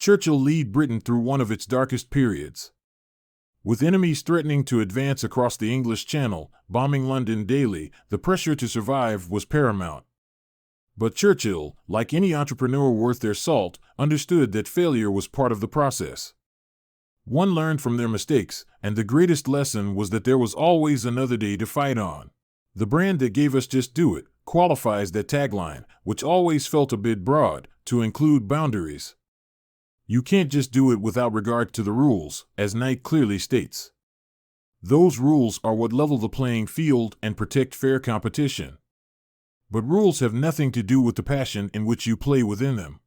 Churchill led Britain through one of its darkest periods. With enemies threatening to advance across the English Channel, bombing London daily, the pressure to survive was paramount. But Churchill, like any entrepreneur worth their salt, understood that failure was part of the process. One learned from their mistakes, and the greatest lesson was that there was always another day to fight on. The brand that gave us "Just Do It" qualifies that tagline, which always felt a bit broad, to include boundaries. You can't just do it without regard to the rules, as Knight clearly states. Those rules are what level the playing field and protect fair competition. But rules have nothing to do with the passion in which you play within them.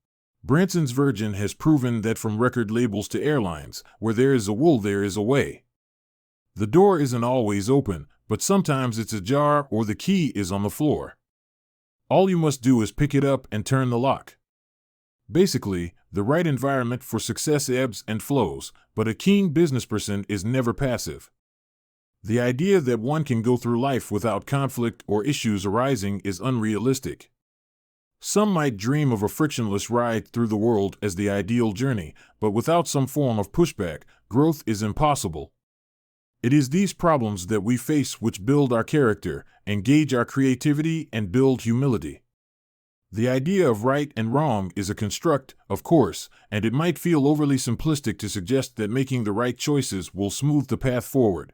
Branson's Virgin has proven that from record labels to airlines, where there is a will, there is a way. The door isn't always open, but sometimes it's ajar or the key is on the floor. All you must do is pick it up and turn the lock. Basically, the right environment for success ebbs and flows, but a keen businessperson is never passive. The idea that one can go through life without conflict or issues arising is unrealistic. Some might dream of a frictionless ride through the world as the ideal journey, but without some form of pushback, growth is impossible. It is these problems that we face which build our character, engage our creativity, and build humility. The idea of right and wrong is a construct, of course, and it might feel overly simplistic to suggest that making the right choices will smooth the path forward.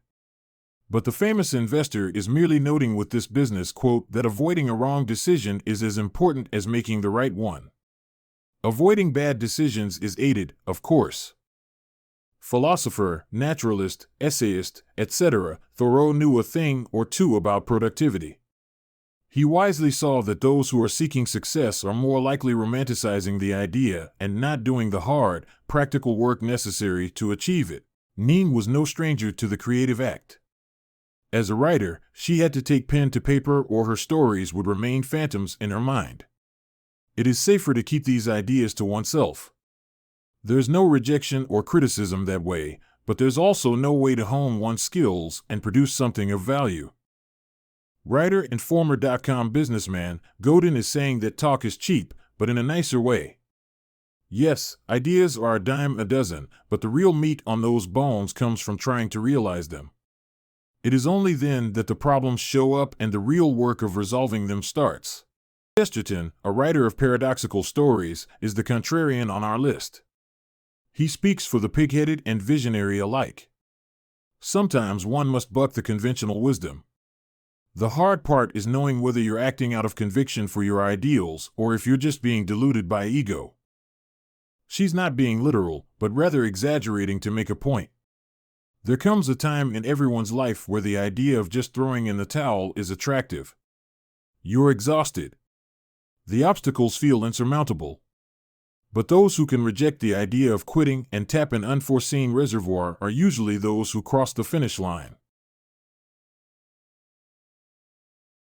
But the famous investor is merely noting with this business quote that avoiding a wrong decision is as important as making the right one. Avoiding bad decisions is aided, of course. Philosopher, naturalist, essayist, etc., Thoreau knew a thing or two about productivity. He wisely saw that those who are seeking success are more likely romanticizing the idea and not doing the hard, practical work necessary to achieve it. Nin was no stranger to the creative act. As a writer, she had to take pen to paper or her stories would remain phantoms in her mind. It is safer to keep these ideas to oneself. There's no rejection or criticism that way, but there's also no way to hone one's skills and produce something of value. Writer and former .com businessman, Godin is saying that talk is cheap, but in a nicer way. Yes, ideas are a dime a dozen, but the real meat on those bones comes from trying to realize them. It is only then that the problems show up and the real work of resolving them starts. Chesterton, a writer of paradoxical stories, is the contrarian on our list. He speaks for the pig-headed and visionary alike. Sometimes one must buck the conventional wisdom. The hard part is knowing whether you're acting out of conviction for your ideals or if you're just being deluded by ego. She's not being literal, but rather exaggerating to make a point. There comes a time in everyone's life where the idea of just throwing in the towel is attractive. You're exhausted. The obstacles feel insurmountable. But those who can reject the idea of quitting and tap an unforeseen reservoir are usually those who cross the finish line.